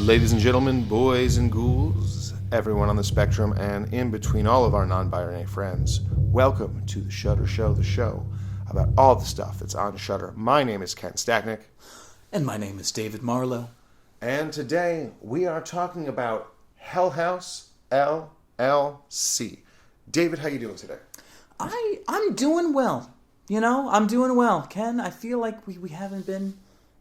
Ladies and gentlemen, boys and ghouls, everyone on the spectrum, and in between all of our non-binary friends, welcome to the Shudder Show, the show about all the stuff that's on Shudder. My name is Ken Stacknick. And my name is David Marlowe. And today we are talking about Hell House LLC. David, how you doing today? I'm doing well. I'm doing well. Ken, I feel like we haven't been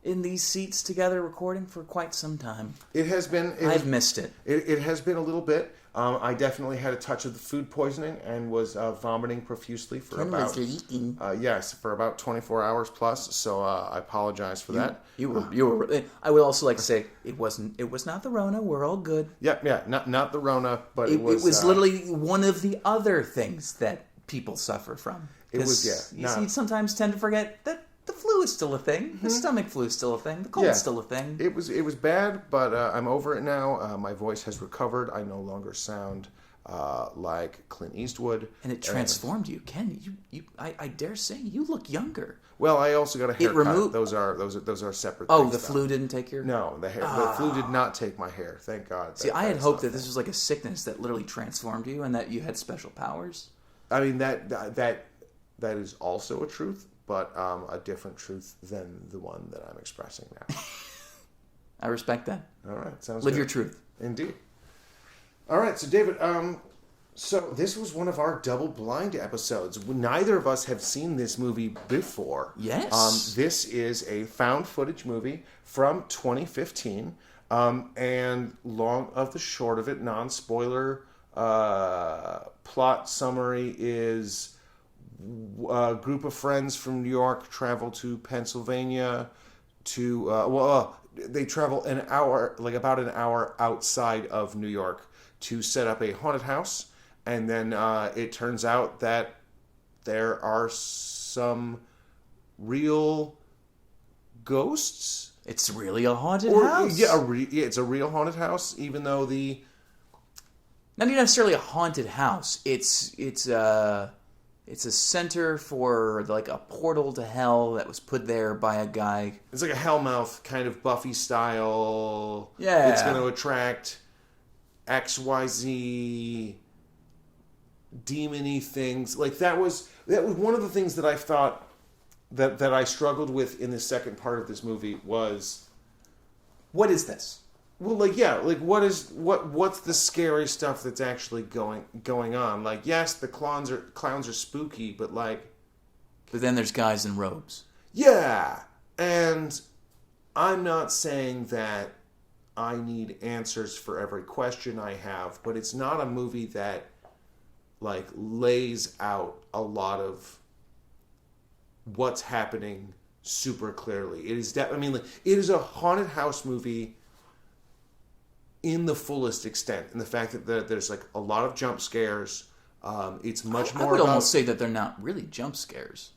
in these seats together recording for quite some time. It has been... I've missed it. It has been a little bit. I definitely had a touch of the food poisoning and was vomiting profusely for about... yes, for about 24 hours plus, so I apologize for that. You were. I would also like to say, it was not the Rona, we're all good. Yeah, not the Rona, but it was... It was literally one of the other things that people suffer from. It was, You sometimes tend to forget that the flu is still a thing. The stomach flu is still a thing. The cold is still a thing. It was bad, but I'm over it now. My voice has recovered. I no longer sound like Clint Eastwood. And it transformed you, Ken. I dare say you look younger. Well, I also got a haircut. Those are separate. Oh, things, the flu didn't take your... No, the flu did not take my hair. Thank God. See, I had hoped that this was like a sickness that literally transformed you, and that you had special powers. I mean that is also a truth. But a different truth than the one that I'm expressing now. I respect that. All right, sounds Live good. your truth. Indeed. All right, so David, so this was one of our double blind episodes. Neither of us have seen this movie before. Yes. This is a found footage movie from 2015, and long of the short of it, non-spoiler plot summary is... A group of friends from New York travel to Pennsylvania to, they travel about an hour outside of New York to set up a haunted house. And then it turns out that there are some real ghosts. It's really a haunted house? Yeah, it's a real haunted house, even though not even necessarily a haunted house. It's a center for like a portal to hell that was put there by a guy. It's like a Hellmouth kind of Buffy style. Yeah. It's going to attract XYZ demon-y things. Like that was one of the things that I thought that I struggled with in the second part of this movie was, what is this? Well, what's the scary stuff that's actually going on? Like, yes, the clowns are spooky, but then there's guys in robes. Yeah, and I'm not saying that I need answers for every question I have, but it's not a movie that lays out a lot of what's happening super clearly. It is it is a haunted house movie in the fullest extent, in the fact that there's a lot of jump scares. It's much more. I would almost say that they're not really jump scares.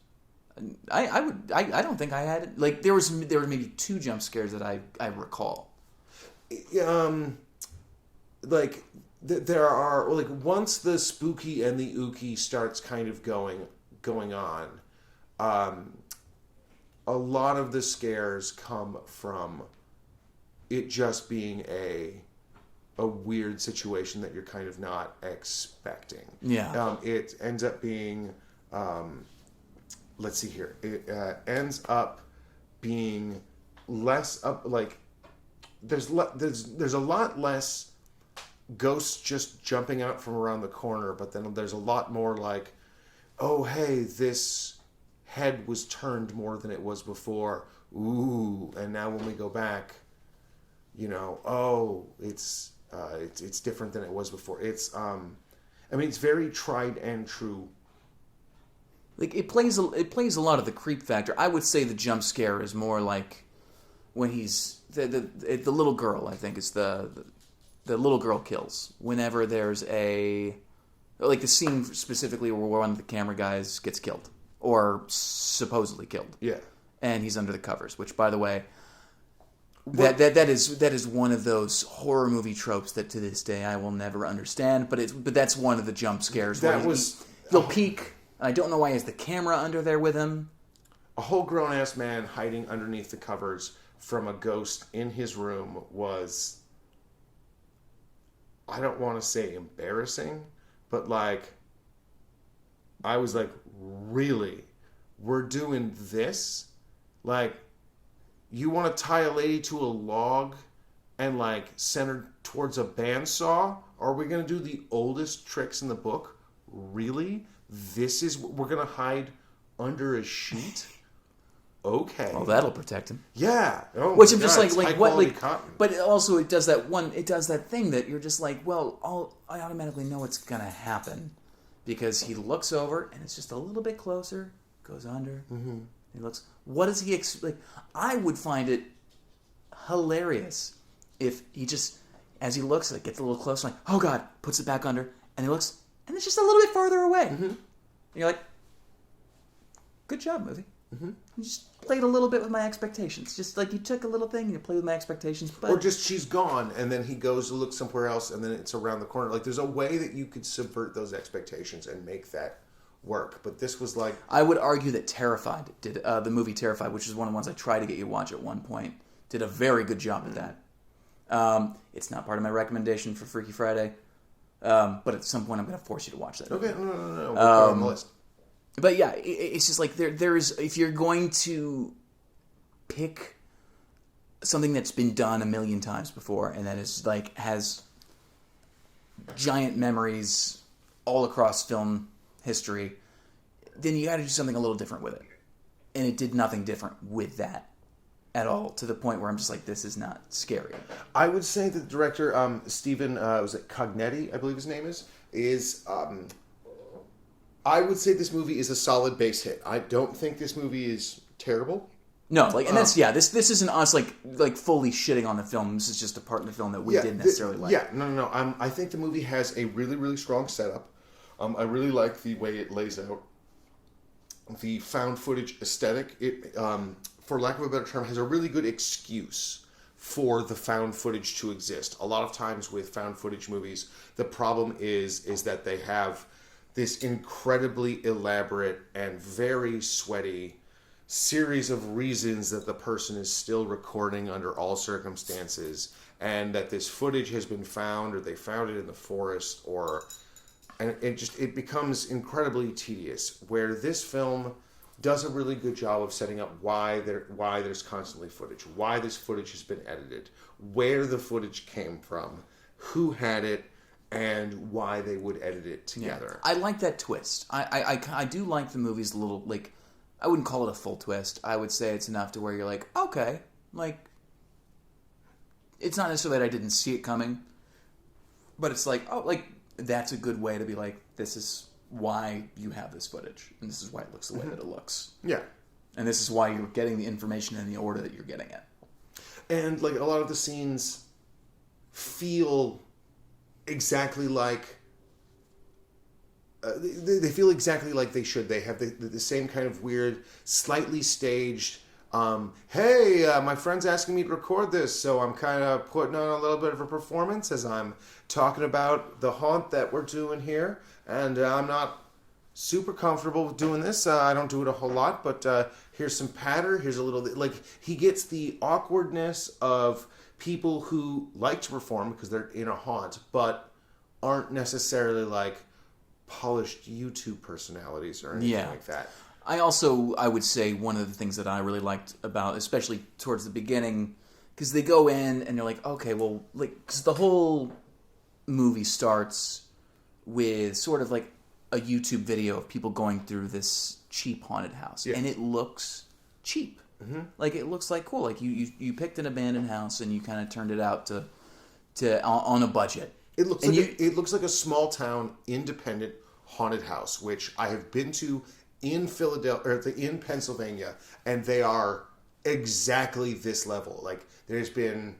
I don't think I had it. There was maybe 2 jump scares that I recall. There are once the spooky and the ooky starts kind of going on, a lot of the scares come from it just being a weird situation that you're kind of not expecting. Yeah. It ends up being, let's see here. It ends up being less up there's a lot less ghosts just jumping out from around the corner, but then there's a lot more oh hey, this head was turned more than it was before. Ooh, and now when we go back, it's different than it was before. It's it's very tried and true. It plays a lot of the creep factor. I would say the jump scare is more like when he's the little girl. I think is the little girl kills whenever there's the scene specifically where one of the camera guys gets killed. or supposedly killed. Yeah. And he's under the covers, which, by the way, that is one of those horror movie tropes that to this day I will never understand. But that's one of the jump scares. He'll peek. And I don't know why he has the camera under there with him. A whole grown-ass man hiding underneath the covers from a ghost in his room was, I don't want to say embarrassing, but like, I was like, really? We're doing this? Like, you want to tie a lady to a log and like send her towards a bandsaw? Are we going to do the oldest tricks in the book? Really? We're going to hide under a sheet? Okay. Well, that'll protect him. Yeah. Oh, which I'm just like what, like, cotton. but also it does that thing that you're just like, well, I automatically know what's gonna happen because he looks over and it's just a little bit closer, goes under. Mm-hmm. He looks. What does he like? I would find it hilarious if he just, as he looks, like gets a little closer, like, oh god, puts it back under, and he looks, and it's just a little bit farther away. Mm-hmm. And you're like, good job, movie. Mm-hmm. You just played a little bit with my expectations. Just like you took a little thing and you played with my expectations. But... Or just she's gone and then he goes to look somewhere else and then it's around the corner. Like there's a way that you could subvert those expectations and make that work. But this was like... I would argue that Terrified did, the movie Terrified, which is one of the ones I tried to get you to watch at one point, did a very good job at that. It's not part of my recommendation for Freaky Friday. But at some point I'm going to force you to watch that movie. Okay, no. We'll put it on the list. But yeah, it's just like there's if you're going to pick something that's been done a million times before and that is like has giant memories all across film history, then you got to do something a little different with it. And it did nothing different with that at all, to the point where I'm just like, this is not scary. I would say that the director, Stephen, was it Cognetti, I believe his name is I would say this movie is a solid base hit. I don't think this movie is terrible. No, like, and that's, this isn't us, like fully shitting on the film. This is just a part of the film that we didn't necessarily like. Yeah, no. I think the movie has a really, really strong setup. I really like the way it lays out the found footage aesthetic. It, for lack of a better term, has a really good excuse for the found footage to exist. A lot of times with found footage movies, the problem is that they have this incredibly elaborate and very sweaty series of reasons that the person is still recording under all circumstances, and that this footage has been found, or they found it in the forest, and it becomes incredibly tedious. Where this film does a really good job of setting up why there's constantly footage, why this footage has been edited, where the footage came from, who had it, and why they would edit it together. Yeah. I like that twist. I do like the movie's little, like, I wouldn't call it a full twist. I would say it's enough to where you're like, okay, like, it's not necessarily that I didn't see it coming, but it's like, oh, like, that's a good way to be like, this is why you have this footage, and this is why it looks the way that it looks. Yeah. And this is why you're getting the information in the order that you're getting it. And, like, a lot of the scenes feel exactly like they feel exactly like they should. They have the same kind of weird, slightly staged, hey, my friend's asking me to record this, so I'm kind of putting on a little bit of a performance as I'm talking about the haunt that we're doing here, and I'm not super comfortable with doing this. I don't do it a whole lot, but here's some patter, here's a little... Like, he gets the awkwardness of people who like to perform because they're in a haunt, but aren't necessarily like polished YouTube personalities or anything like that. I would say one of the things that I really liked about, especially towards the beginning, because they go in and they're like, okay, well, like, because the whole movie starts with sort of like a YouTube video of people going through this cheap haunted house, and it looks cheap. Mm-hmm. Like, it looks like cool. Like, you picked an abandoned house and you kind of turned it out to on a budget. It looks like a small town independent haunted house, which I have been to in in Pennsylvania, and they are exactly this level. Like, there's been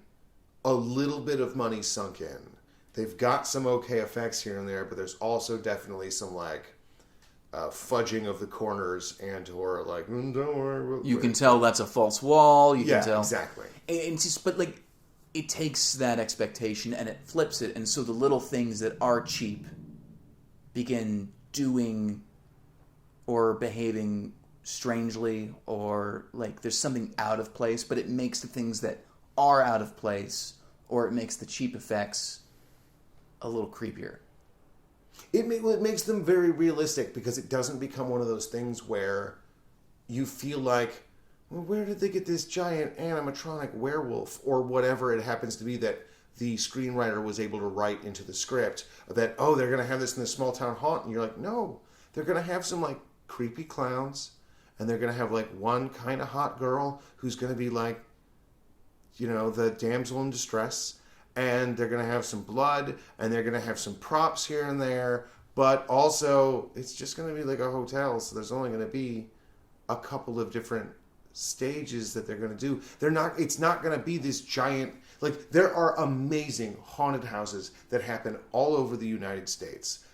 a little bit of money sunk in. They've got some okay effects here and there, but there's also definitely some like fudging of the corners and or like don't worry. You can tell that's a false wall. You can tell exactly. And it's just, but like, it takes that expectation and it flips it, and so the little things that are cheap begin doing or behaving strangely, or like there's something out of place, but it makes the things that are out of place, or it makes the cheap effects a little creepier. It makes them very realistic because it doesn't become one of those things where you feel like, well, where did they get this giant animatronic werewolf or whatever it happens to be that the screenwriter was able to write into the script, that, oh, they're going to have this in this small town haunt. And you're like, no, they're going to have some like creepy clowns, and they're going to have like one kind of hot girl who's going to be like, you know, the damsel in distress, and they're going to have some blood, and they're going to have some props here and there, but also it's just going to be like a hotel, so there's only going to be a couple of different stages that they're going to do. It's not going to be this giant, like, there are amazing haunted houses that happen all over the United States,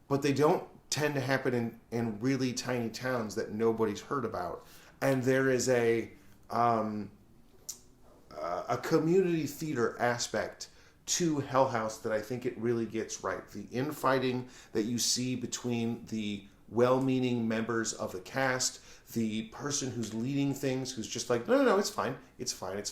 but they don't tend to happen in really tiny towns that nobody's heard about. And there is a community theater aspect to Hell House that I think it really gets right. The infighting that you see between the well-meaning members of the cast, the person who's leading things, who's just like, no, it's fine. It's fine.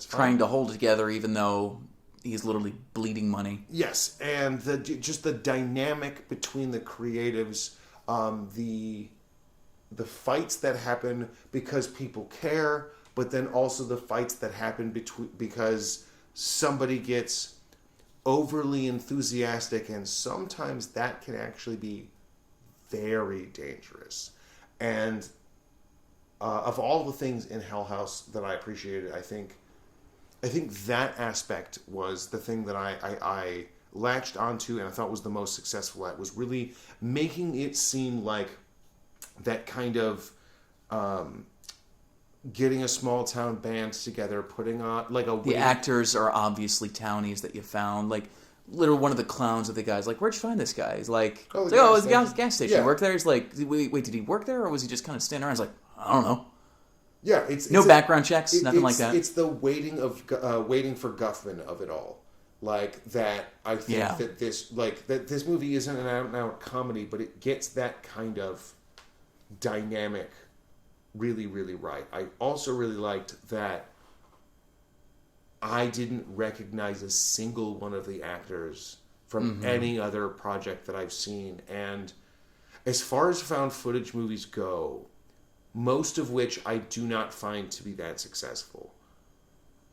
Trying to hold it together even though he's literally bleeding money. Yes, and just the dynamic between the creatives, the fights that happen because people care, but then also the fights that happen because somebody gets overly enthusiastic, and sometimes that can actually be very dangerous. And of all the things in Hell House that I appreciated, I think that aspect was the thing that I latched onto and I thought was the most successful at, was really making it seem like that kind of getting a small town band together, putting on like a... The actors are obviously townies that you found. Like, literally one of the clowns of the guys, like, where'd you find this guy? He's like, it's the gas station. Yeah. He worked there? He's like, wait, did he work there, or was he just kind of standing around? He's like, I don't know. Yeah, it's no background checks, nothing like that. It's the waiting for Guffman of it all, like that. I think that this movie isn't an out-and-out comedy, but it gets that kind of dynamic really, really right. I also really liked that I didn't recognize a single one of the actors from any other project that I've seen, and as far as found footage movies go, most of which I do not find to be that successful,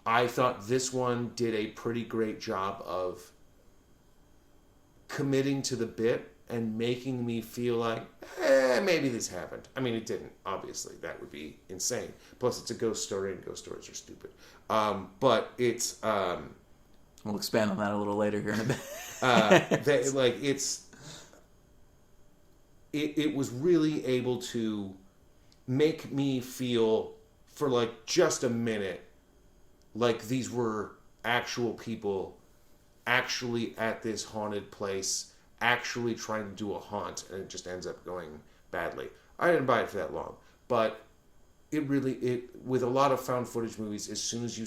I thought this one did a pretty great job of committing to the bit and making me feel like, maybe this happened. I mean, it didn't, obviously. That would be insane. Plus, it's a ghost story, and ghost stories are stupid. But it's... we'll expand on that a little later here in a bit. It was really able to make me feel for like just a minute like these were actual people actually at this haunted place, actually trying to do a haunt, and it just ends up going badly. I didn't buy it for that long, but it with a lot of found footage movies, as soon as you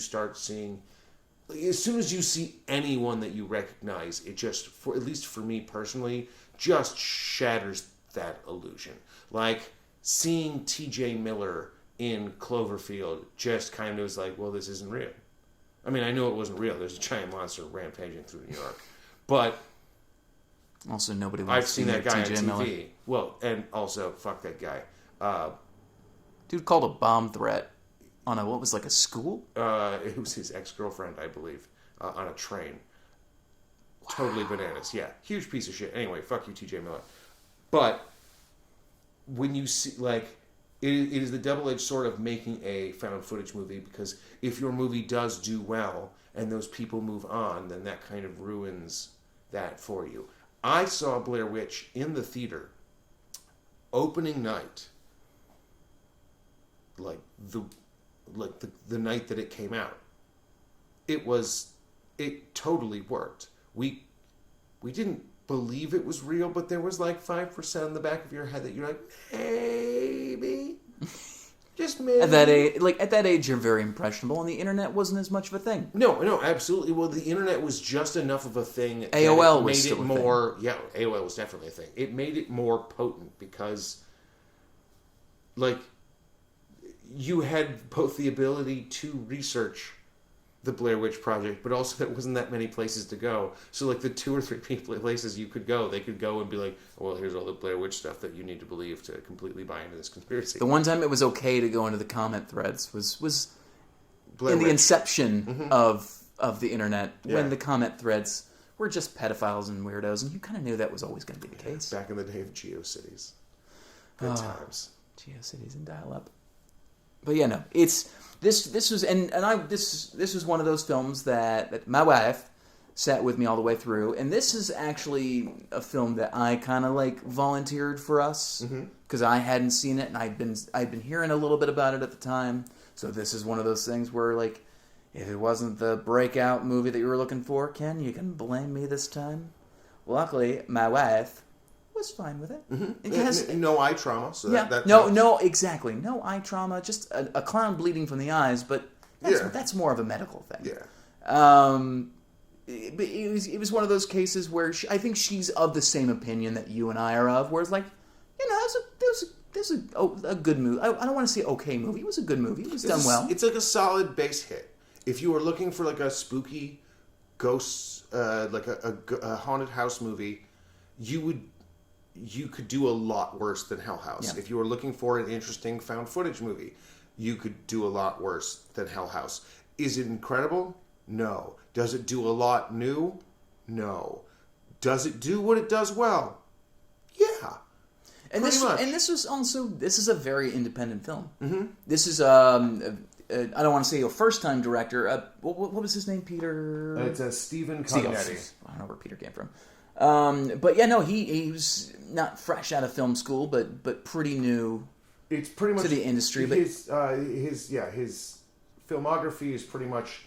see anyone that you recognize, it just, at least for me personally, just shatters that illusion. Like, seeing TJ Miller in Cloverfield just kind of was like, well, this isn't real. I mean, I know it wasn't real. There's a giant monster rampaging through New York. But also, nobody wants I've to seen see that guy on TJ TV. Miller. Well, and also, fuck that guy. Dude called a bomb threat on a school? It was his ex-girlfriend, I believe, on a train. Wow. Totally bananas. Yeah, huge piece of shit. Anyway, fuck you, TJ Miller. But when you see, like, it is the double-edged sword of making a found footage movie, because if your movie does do well and those people move on, then that kind of ruins that for you. I saw Blair Witch in the theater opening night, like the night that it came out. It totally worked. We didn't believe it was real, but there was like 5% in the back of your head that you're like, maybe, just maybe. At that age, you're very impressionable, and the internet wasn't as much of a thing. No, absolutely. Well, the internet was just enough of a thing. That AOL it was made still it a more. thing. Yeah, AOL was definitely a thing. It made it more potent because, like, you had both the ability to research the Blair Witch Project, but also there wasn't that many places to go. So, like, the 2 or 3 places you could go, they could go and be like, well, here's all the Blair Witch stuff that you need to believe to completely buy into this conspiracy. The one time it was okay to go into the comment threads was Blair in the Witch. inception of the internet, Yeah. when the comment threads were just pedophiles and weirdos, and you kind of knew that was always going to be the case. Back in the day of GeoCities. Good times. GeoCities and dial-up. But yeah, no, it's this was this was one of those films that my wife sat with me all the way through, and this is actually a film that I kind of like volunteered for us because I hadn't seen it, and I'd been hearing a little bit about it at the time. So this is one of those things where, like, if it wasn't the breakout movie that you were looking for, Ken, you can blame me this time. Luckily, my wife was fine with it. It has No eye trauma. So yeah, that no, exactly. No eye trauma, just a clown bleeding from the eyes, but that's more of a medical thing. Yeah. But it was one of those cases where I think she's of the same opinion that you and I are of, where it's like, you know, there's a good movie. I don't want to say okay movie. It was a good movie. It was done well. It's like a solid base hit. If you were looking for like a spooky ghost, like a haunted house movie, you could do a lot worse than Hell House. Yeah. If you were looking for an interesting found footage movie, you could do a lot worse than Hell House. Is it incredible? No. Does it do a lot new? No. Does it do what it does well? Yeah. And this is a very independent film. Mm-hmm. This is I don't want to say a first time director. What was his name? Peter. It's a Stephen Cognetti. I don't know where Peter came from. But yeah, no, he was not fresh out of film school, but pretty new. It's pretty much to the industry. His filmography is pretty much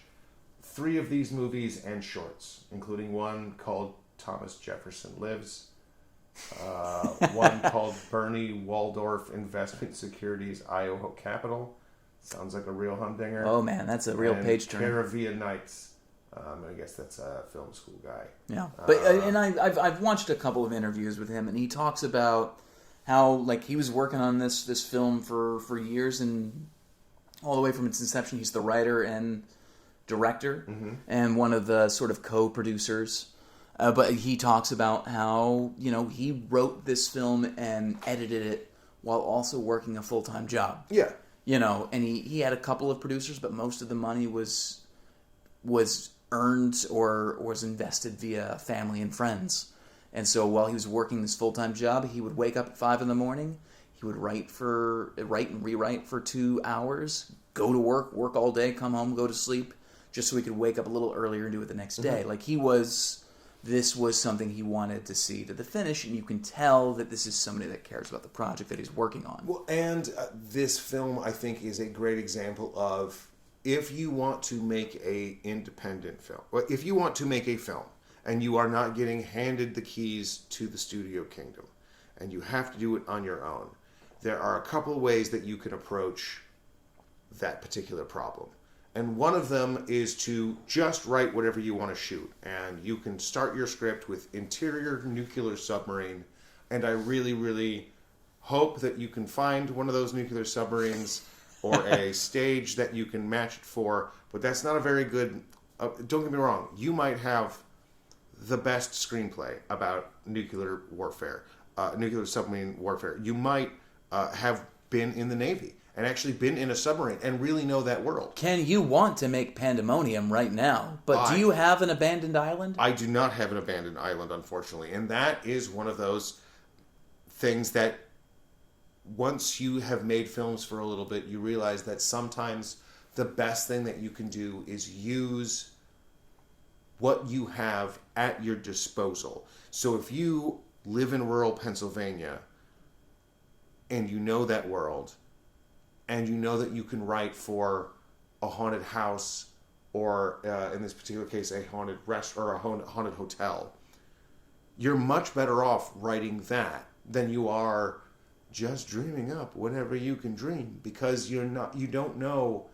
3 of these movies and shorts, including one called Thomas Jefferson Lives, one called Bernie Waldorf Investment Securities Iowa Capital. Sounds like a real humdinger. Oh man, that's a real page turner. Caravia Nights. I guess that's a film school guy. Yeah, but I've watched a couple of interviews with him, and he talks about how, like, he was working on this film for years, and all the way from its inception, he's the writer and director, and one of the sort of co-producers. But he talks about how, you know, he wrote this film and edited it while also working a full-time job. Yeah. You know, and he had a couple of producers, but most of the money was earned or was invested via family and friends. And so while he was working this full-time job, he would wake up at 5 in the morning. He would write and rewrite for 2 hours, go to work all day, come home, go to sleep, just so he could wake up a little earlier and do it the next day. Like, this was something he wanted to see to the finish, and you can tell that this is somebody that cares about the project that he's working on. Well, and this film, I think, is a great example of, if you want to make a independent film, or if you want to make a film, and you are not getting handed the keys to the studio kingdom, and you have to do it on your own, there are a couple of ways that you can approach that particular problem. And one of them is to just write whatever you want to shoot. And you can start your script with interior nuclear submarine. And I really, really hope that you can find one of those nuclear submarines or a stage that you can match it for. But that's not a very good... don't get me wrong. You might have the best screenplay about nuclear warfare, nuclear submarine warfare. You might have been in the Navy and actually been in a submarine and really know that world. Ken, you want to make Pandemonium right now, but do you have an abandoned island? I do not have an abandoned island, unfortunately. And that is one of those things that once you have made films for a little bit, you realize that sometimes the best thing that you can do is use what you have at your disposal. So if you live in rural Pennsylvania and you know that world, and you know that you can write for a haunted house, or in this particular case, a haunted restaurant or a haunted hotel, you're much better off writing that than you are just dreaming up whatever you can dream, because you don't know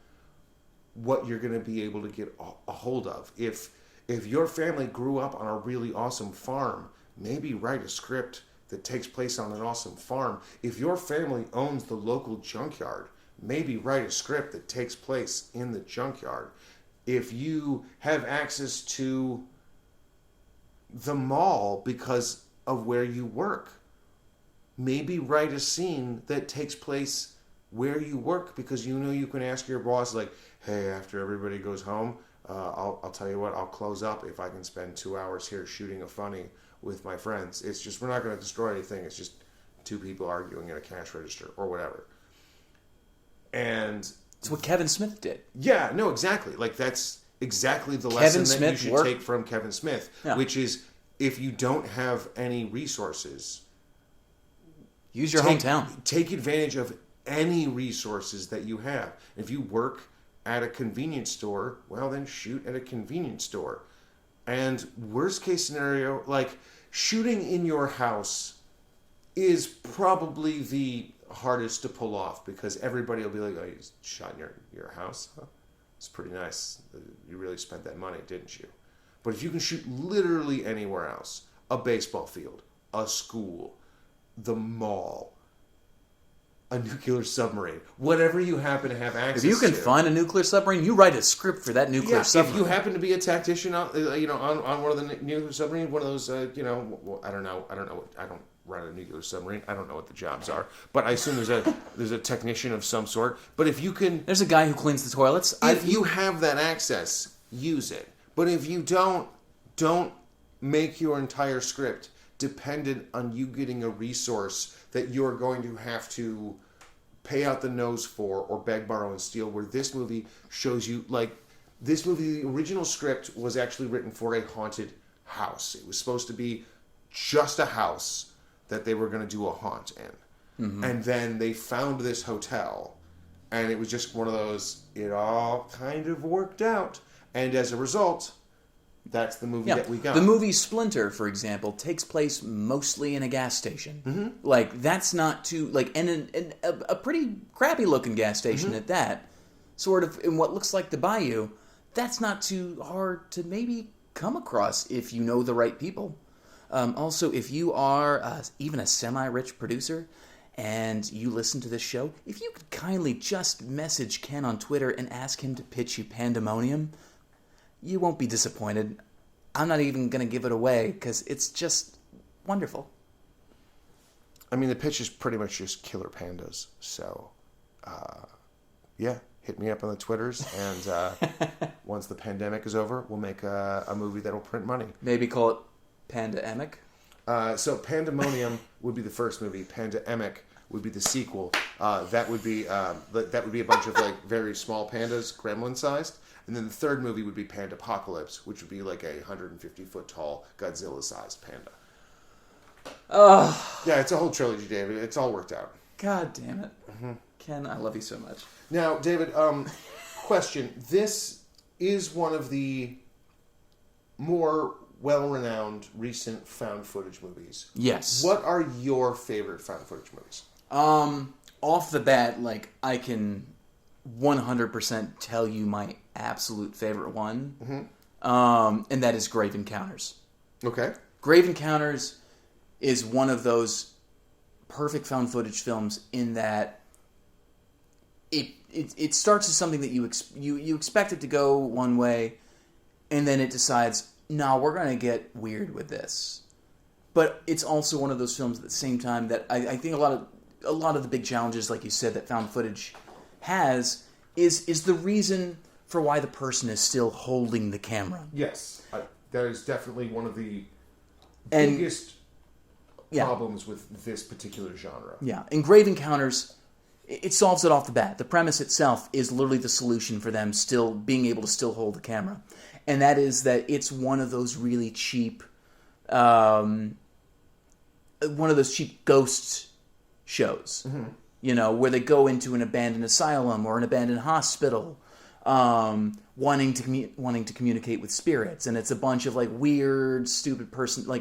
what you're going to be able to get a hold of. If your family grew up on a really awesome farm, maybe write a script that takes place on an awesome farm. If your family owns the local junkyard, maybe write a script that takes place in the junkyard. If you have access to the mall because of where you work, maybe write a scene that takes place where you work, because you know you can ask your boss, like, hey, after everybody goes home, I'll tell you what, I'll close up if I can spend 2 hours here shooting a funny with my friends. It's just, we're not going to destroy anything. It's just two people arguing at a cash register or whatever. And it's what Kevin Smith did. Yeah, no, exactly. Like, that's exactly the lesson that you should take from Kevin Smith, which is, if you don't have any resources, use your hometown. Take advantage of any resources that you have. If you work at a convenience store, well, then shoot at a convenience store. And worst case scenario, like, shooting in your house is probably the hardest to pull off, because everybody will be like, oh, you shot in your house? Huh? It's pretty nice. You really spent that money, didn't you? But if you can shoot literally anywhere else, a baseball field, a school, the mall, a nuclear submarine, whatever you happen to have access to. If you can find a nuclear submarine, you write a script for that nuclear submarine. If you happen to be a tactician, on one of the nuclear submarines, one of those, I don't run a nuclear submarine. I don't know what the jobs are, but I assume there's a technician of some sort. But if you can, there's a guy who cleans the toilets. If you have that access, use it. But if you don't make your entire script dependent on you getting a resource that you're going to have to pay out the nose for or beg, borrow, and steal, where this movie shows you, like, this movie, the original script was actually written for a haunted house. It was supposed to be just a house that they were going to do a haunt in. Mm-hmm. And then they found this hotel, and it was just one of those, it all kind of worked out. And as a result, that's the movie that we got. The movie Splinter, for example, takes place mostly in a gas station. Mm-hmm. Like, that's not too, like, and a pretty crappy looking gas station at that, sort of in what looks like the bayou. That's not too hard to maybe come across if you know the right people. Also, if you are even a semi-rich producer and you listen to this show, if you could kindly just message Ken on Twitter and ask him to pitch you Pandemonium, you won't be disappointed. I'm not even going to give it away because it's just wonderful. I mean, the pitch is pretty much just killer pandas. So, yeah, hit me up on the Twitters, and once the pandemic is over, we'll make a movie that'll print money. Maybe call it Panda-emic? So Pandemonium would be the first movie. Panda-emic would be the sequel. That would be a bunch of, like, very small pandas, gremlin-sized. And then the third movie would be Pandapocalypse, which would be like a 150-foot tall Godzilla-sized panda. Yeah, it's a whole trilogy, David. It's all worked out. God damn it. Mm-hmm. Ken, I love you so much. Now, David, question. This is one of the more well-renowned recent found footage movies. Yes. What are your favorite found footage movies? Off the bat, like, I can 100% tell you my absolute favorite one. Mm-hmm. And that is Grave Encounters. Okay. Grave Encounters is one of those perfect found footage films in that it starts as something that you expect it to go one way, and then it decides, no, we're going to get weird with this. But it's also one of those films at the same time that I think a lot of the big challenges, like you said, that found footage has is the reason for why the person is still holding the camera. Yes. That is definitely one of the biggest problems with this particular genre. Yeah. In Grave Encounters, it solves it off the bat. The premise itself is literally the solution for them still being able to still hold the camera. And that is that it's one of those really cheap, ghost shows. Mm-hmm. You know, where they go into an abandoned asylum or an abandoned hospital. wanting to communicate with spirits, and it's a bunch of like weird, stupid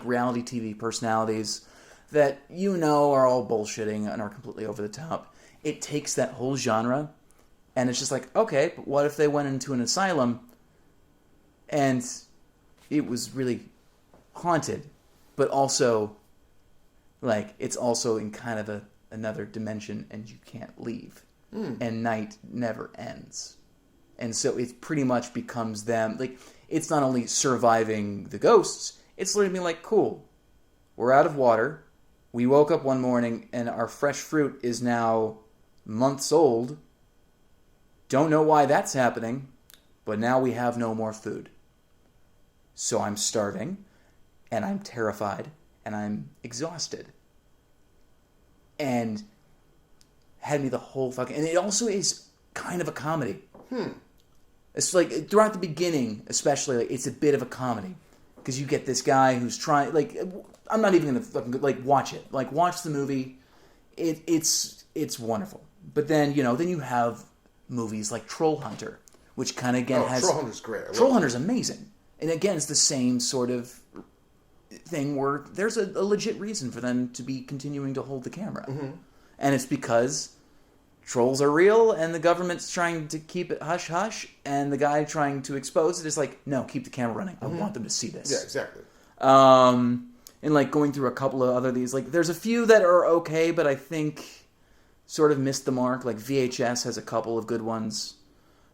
reality TV personalities that are all bullshitting and are completely over the top. It takes that whole genre, and it's just like, okay, but what if they went into an asylum and it was really haunted, but also like it's also in kind of another dimension, and you can't leave, and night never ends. And so it pretty much becomes them. Like, it's not only surviving the ghosts, it's literally being like, cool, we're out of water. We woke up one morning and our fresh fruit is now months old. Don't know why that's happening, but now we have no more food. So I'm starving, and I'm terrified, and I'm exhausted. And had me the whole fucking... And it also is kind of a comedy. It's like, throughout the beginning, especially, like, it's a bit of a comedy. Because you get this guy who's trying... Like, I'm not even going to fucking... Like, watch it. Like, watch the movie. It's wonderful. But then, then you have movies like Troll Hunter, which kind of, again, has... Troll Hunter's great. Troll Hunter's amazing. And again, it's the same sort of thing where there's a legit reason for them to be continuing to hold the camera. Mm-hmm. And it's because trolls are real, and the government's trying to keep it hush-hush, and the guy trying to expose it is like, no, keep the camera running. I want them to see this. Yeah, exactly. And like going through a couple of other these, like there's a few that are okay, but I think sort of missed the mark. Like VHS has a couple of good ones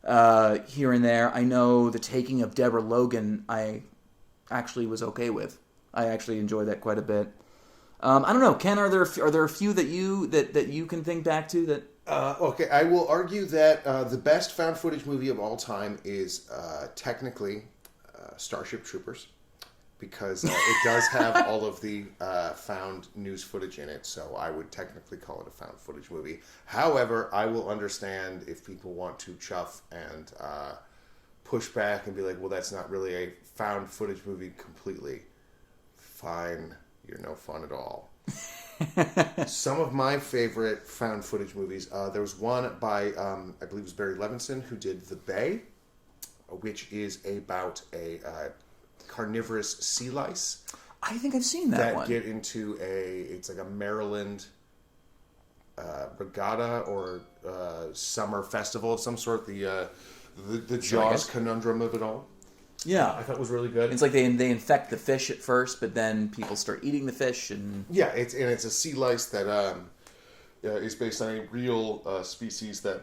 here and there. I know The Taking of Deborah Logan I actually was okay with. I actually enjoyed that quite a bit. I don't know, Ken. Are there a few that you can think back to that? Okay, I will argue that the best found footage movie of all time is technically Starship Troopers, because it does have all of the found news footage in it, so I would technically call it a found footage movie. However, I will understand if people want to chuff and push back and be like, well, that's not really a found footage movie completely. Fine, you're no fun at all. Some of my favorite found footage movies, there was one by, I believe it was Barry Levinson, who did The Bay, which is about a carnivorous sea lice. I think I've seen that one. That get into it's like a Maryland regatta or summer festival of some sort, the Jaws conundrum of it all. Yeah, I thought it was really good. It's like they infect the fish at first, but then people start eating the fish, and yeah, it's a sea lice that is based on a real species that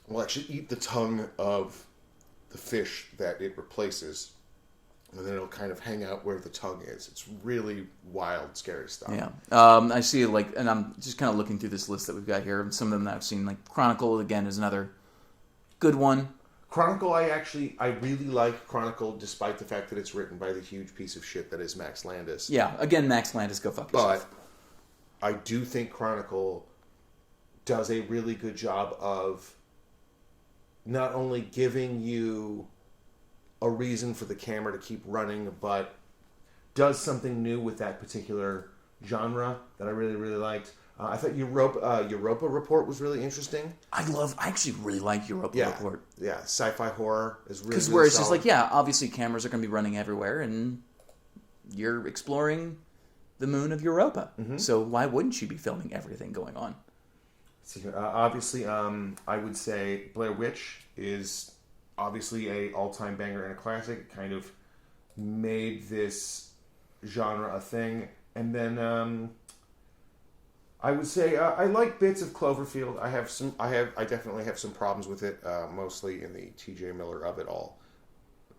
will actually eat the tongue of the fish that it replaces, and then it'll kind of hang out where the tongue is. It's really wild, scary stuff. Yeah, I see and I'm just kind of looking through this list that we've got here, and some of them that I've seen, like Chronicle again is another good one. Chronicle, I really like Chronicle, despite the fact that it's written by the huge piece of shit that is Max Landis. Yeah, again, Max Landis, go fuck yourself. But I do think Chronicle does a really good job of not only giving you a reason for the camera to keep running, but does something new with that particular genre that I really, really liked. I thought Europa Report was really interesting. I actually really like Europa Report. Yeah, sci-fi horror is really because where it's just like, yeah, obviously cameras are going to be running everywhere, and you're exploring the moon of Europa. Mm-hmm. So why wouldn't you be filming everything going on? Obviously, I would say Blair Witch is obviously a all-time banger and a classic. It kind of made this genre a thing, and then. I would say I like bits of Cloverfield. I definitely have some problems with it, mostly in the T.J. Miller of it all,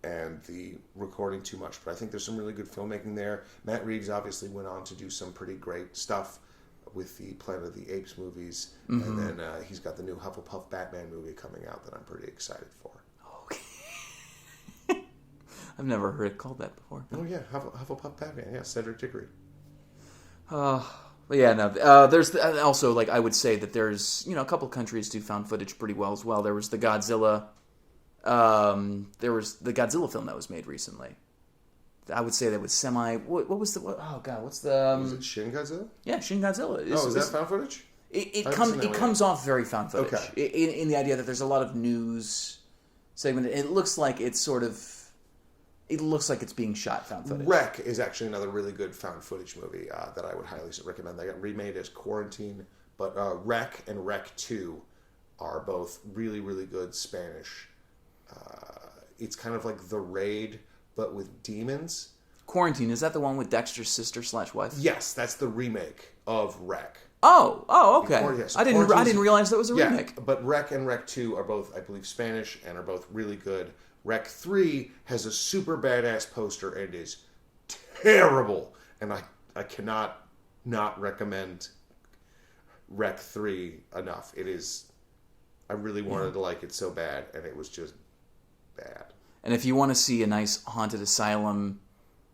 and the recording too much. But I think there's some really good filmmaking there. Matt Reeves obviously went on to do some pretty great stuff with the Planet of the Apes movies, and then he's got the new Hufflepuff Batman movie coming out that I'm pretty excited for. Okay, I've never heard it called that before. Oh yeah, Hufflepuff Batman. Yeah, Cedric Diggory. But yeah, no. There's also, like, I would say that there's, a couple countries do found footage pretty well as well. There was the Godzilla. There was the Godzilla film that was made recently. I would say that was semi. What was the? Oh god, what's the? Was it Shin Godzilla? Yeah, Shin Godzilla. Is that found footage? It comes off very found footage. Okay. In the idea that there's a lot of news segmented. It looks like it's sort of. It looks like it's being shot found footage. Wreck is actually another really good found footage movie that I would highly recommend. They got remade as Quarantine, but Wreck and Wreck 2 are both really, really good Spanish. It's kind of like The Raid, but with demons. Quarantine, is that the one with Dexter's sister / wife? Yes, that's the remake of Wreck. Oh, okay. Yes, I didn't realize that was a remake. Yeah, but Wreck and Wreck 2 are both, I believe, Spanish and are both really good. Wreck 3 has a super badass poster and is terrible. And I cannot not recommend Wreck 3 enough. It is... I really wanted to like it so bad, and it was just bad. And if you want to see a nice haunted asylum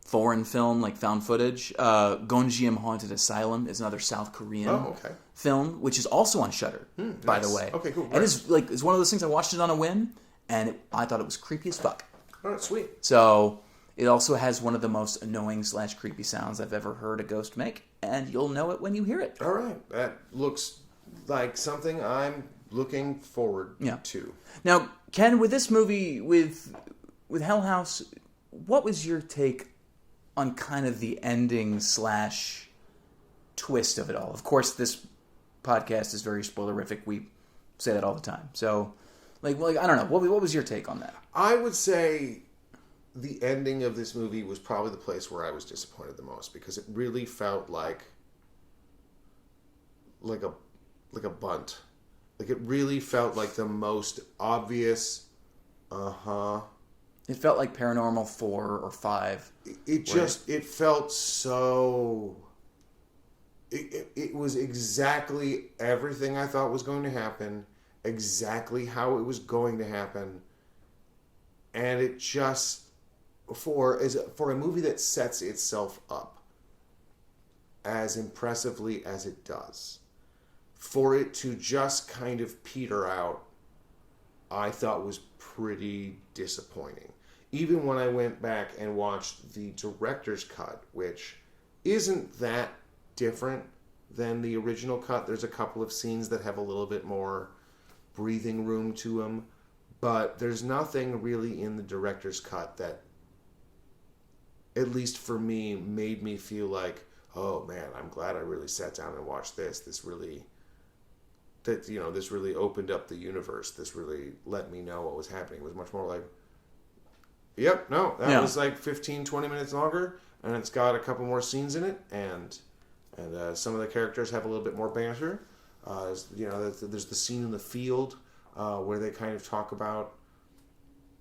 foreign film, like found footage, Gonjiam Haunted Asylum is another South Korean film, which is also on Shudder, by the way. Okay, cool. And it's one of those things, I watched it on a whim, and I thought it was creepy as fuck. All right, sweet. So it also has one of the most annoying / creepy sounds I've ever heard a ghost make, and you'll know it when you hear it. All right, that looks like something I'm looking forward to. Now, Ken, with this movie, with Hell House, what was your take on kind of the ending / twist of it all? Of course, this podcast is very spoilerific. We say that all the time. So, like I don't know. What was your take on that? I would say the ending of this movie was probably the place where I was disappointed the most, because it really felt like a bunt. Like, it really felt like the most obvious, It felt like Paranormal 4 or 5. It felt so... It was exactly everything I thought was going to happen, exactly how it was going to happen, and it just... For a movie that sets itself up as impressively as it does, for it to just kind of peter out, I thought was pretty disappointing. Even when I went back and watched the director's cut, which isn't that different than the original cut. There's a couple of scenes that have a little bit more breathing room to them, but there's nothing really in the director's cut that, at least for me, made me feel like, oh man, I'm glad I really sat down and watched this. This really opened up the universe. This really let me know what was happening. It was much more like, that was like 15, 20 minutes longer, and it's got a couple more scenes in it, and some of the characters have a little bit more banter. There's the scene in the field where they kind of talk about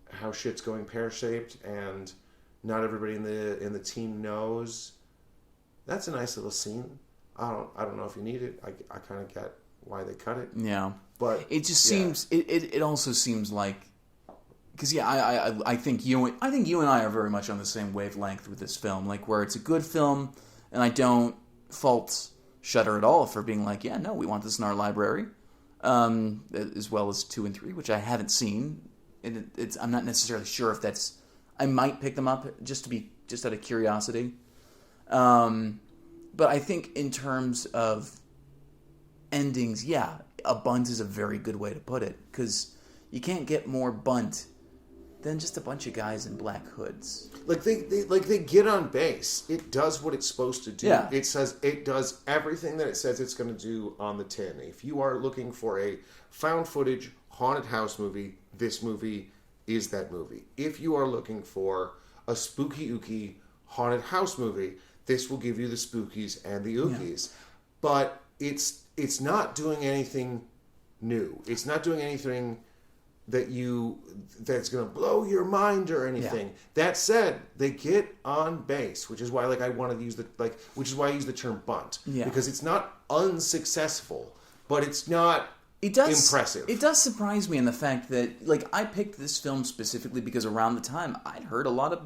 how shit's going pear-shaped, and not everybody in the team knows. That's a nice little scene. I don't know if you need it. I kind of get why they cut it. Yeah, but it just seems. It also seems like, because I think you and I are very much on the same wavelength with this film. Like, where it's a good film, and I don't fault Shudder at all for being like, we want this in our library, as well as 2 and 3, which I haven't seen. And I'm not necessarily sure if that's. I might pick them up just out of curiosity. But I think in terms of endings, a bunt is a very good way to put it, because you can't get more bunt than just a bunch of guys in black hoods. Like they get on base. It does what it's supposed to do. Yeah. It does everything that it says it's going to do on the tin. If you are looking for a found footage haunted house movie, this movie is that movie. If you are looking for a spooky ooky haunted house movie, this will give you the spookies and the ookies. Yeah. But it's not doing anything new. It's not doing anything that's going to blow your mind or anything. Yeah. That said, they get on base, which is why I wanted to use which is why I use the term bunt. Yeah. Because it's not unsuccessful, but it's not impressive. It does surprise me in the fact that, I picked this film specifically because around the time I'd heard a lot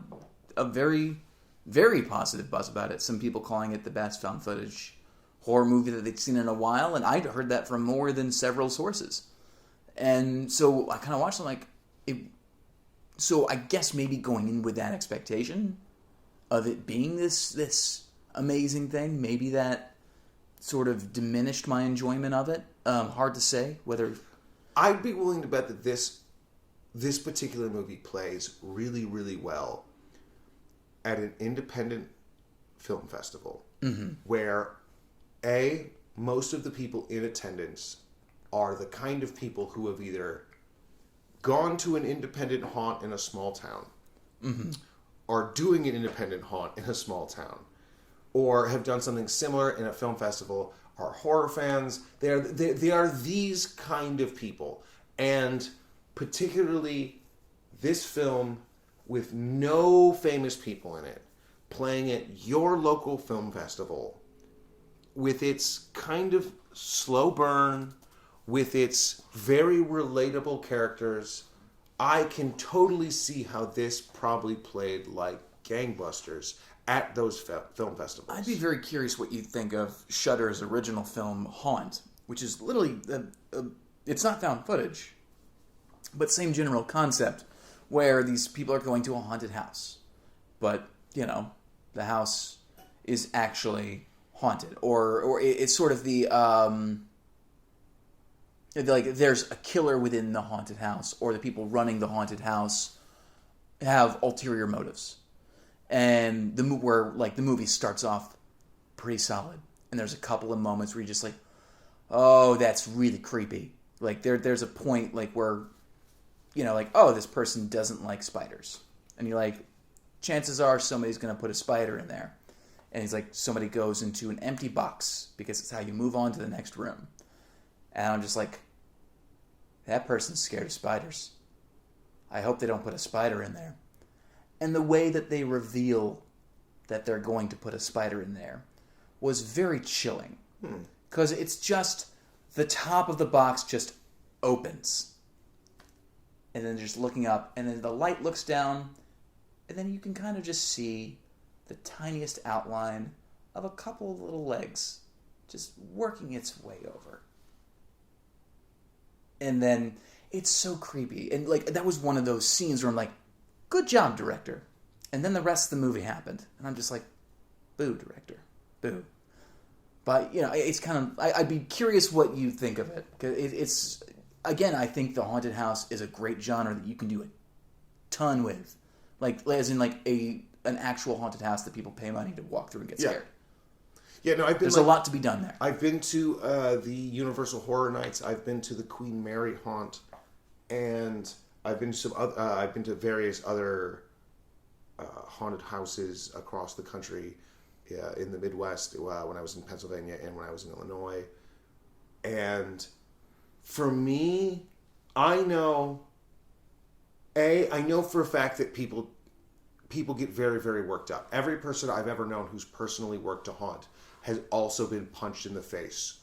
of very, very positive buzz about it. Some people calling it the best found footage horror movie that they'd seen in a while, and I'd heard that from more than several sources. And so I kind of watched it, so I guess maybe going in with that expectation of it being this amazing thing, maybe that sort of diminished my enjoyment of it. Hard to say whether... I'd be willing to bet that this this particular movie plays really, really well at an independent film festival where, most of the people in attendance are the kind of people who have either gone to an independent haunt in a small town, are doing an independent haunt in a small town, or have done something similar in a film festival, are horror fans. They are these kind of people. And particularly this film with no famous people in it, playing at your local film festival, with its kind of slow burn, with its very relatable characters, I can totally see how this probably played like gangbusters at those film festivals. I'd be very curious what you think of Shudder's original film, Haunt, which is literally, it's not found footage, but same general concept, where these people are going to a haunted house. But, you know, the house is actually haunted. Or it's sort of the, like, there's a killer within the haunted house, or the people running the haunted house have ulterior motives. And the movie starts off pretty solid, and there's a couple of moments where you're just like, oh, that's really creepy. Like there's a point like where, you know, like, oh, this person doesn't like spiders, and you're like, chances are somebody's gonna put a spider in there, and he's like, somebody goes into an empty box because it's how you move on to the next room, and I'm just like, that person's scared of spiders. I hope they don't put a spider in there. And the way that they reveal that they're going to put a spider in there was very chilling. Because it's just, the top of the box just opens. And then just looking up, and then the light looks down, and then you can kind of just see the tiniest outline of a couple of little legs just working its way over. And then it's so creepy. And like, that was one of those scenes where I'm like, good job, director. And then the rest of the movie happened. And I'm just like, boo, director. Boo. But, you know, it's kind of, I'd be curious what you think of it. Because it's, again, I think the haunted house is a great genre that you can do a ton with. Like, as in, like, an actual haunted house that people pay money to walk through and get scared. Yeah, no, There's a lot to be done there. I've been to the Universal Horror Nights. I've been to the Queen Mary haunt. And I've been to various other haunted houses across the country, in the Midwest, when I was in Pennsylvania and when I was in Illinois. And for me, I know for a fact that people get very, very worked up. Every person I've ever known who's personally worked a haunt has also been punched in the face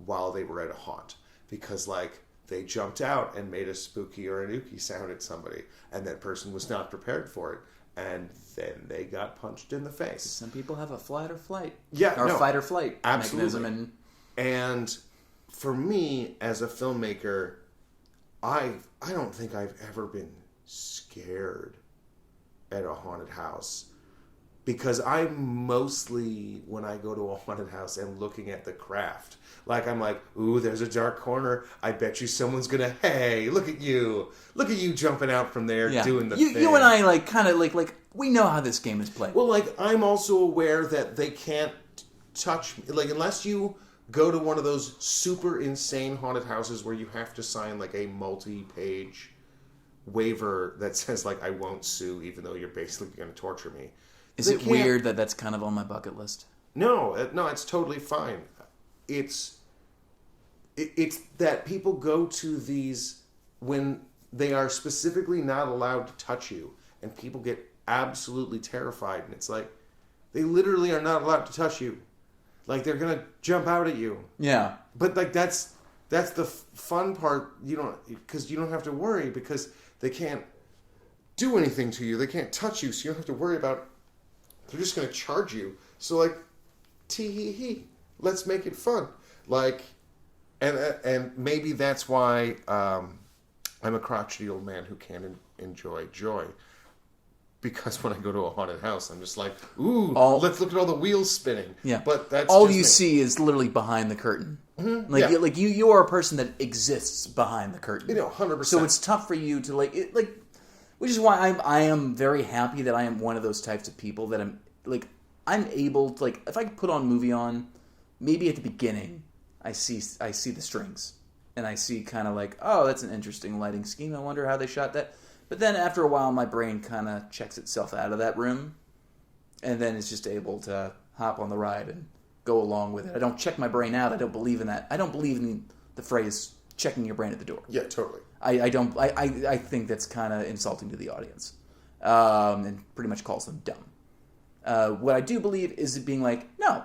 while they were at a haunt. Because, like, they jumped out and made a spooky or an ooky sound at somebody, and that person was not prepared for it, and then they got punched in the face. Some people have a fight or flight. Yeah, or fight or flight absolutely. mechanism. And for me, as a filmmaker, I don't think I've ever been scared at a haunted house. Because I'm mostly, when I go to a haunted house, and looking at the craft. Like, I'm like, ooh, there's a dark corner. I bet you someone's going to, hey, look at you. Look at you jumping out from there doing the thing. You and I, like, kind of, like, we know how this game is played. Well, like, I'm also aware that they can't touch me. Like, unless you go to one of those super insane haunted houses where you have to sign, like, a multi-page waiver that says, like, I won't sue, even though you're basically going to torture me. Is it weird that that's kind of on my bucket list? No, it's totally fine. It's that people go to these when they are specifically not allowed to touch you, and people get absolutely terrified, and it's like, they literally are not allowed to touch you. Like, they're gonna jump out at you. Yeah. But, like, that's the fun part. Because you don't have to worry, because they can't do anything to you. They can't touch you, so you don't have to worry about. They're just going to charge you. So, like, tee-hee-hee. Let's make it fun. Like, and maybe that's why I'm a crotchety old man who can't enjoy joy. because when I go to a haunted house, I'm just like, ooh, let's look at all the wheels spinning. Yeah, but that's all just you me. see is literally behind the curtain. Mm-hmm. Like, you are a person that exists behind the curtain. 100%. So it's tough for you to which is why I am very happy that I am one of those types of people that I'm able to, if I put on movie on, maybe at the beginning I see the strings and I see kind of oh, that's an interesting lighting scheme. I wonder how they shot that. But then after a while, my brain kind of checks itself out of that room, and then it's just able to hop on the ride and go along with it. I don't check my brain out. I don't believe in that. I don't believe in the phrase checking your brain at the door. Yeah, totally. I don't. I think that's kind of insulting to the audience, and pretty much calls them dumb. What I do believe is it being no,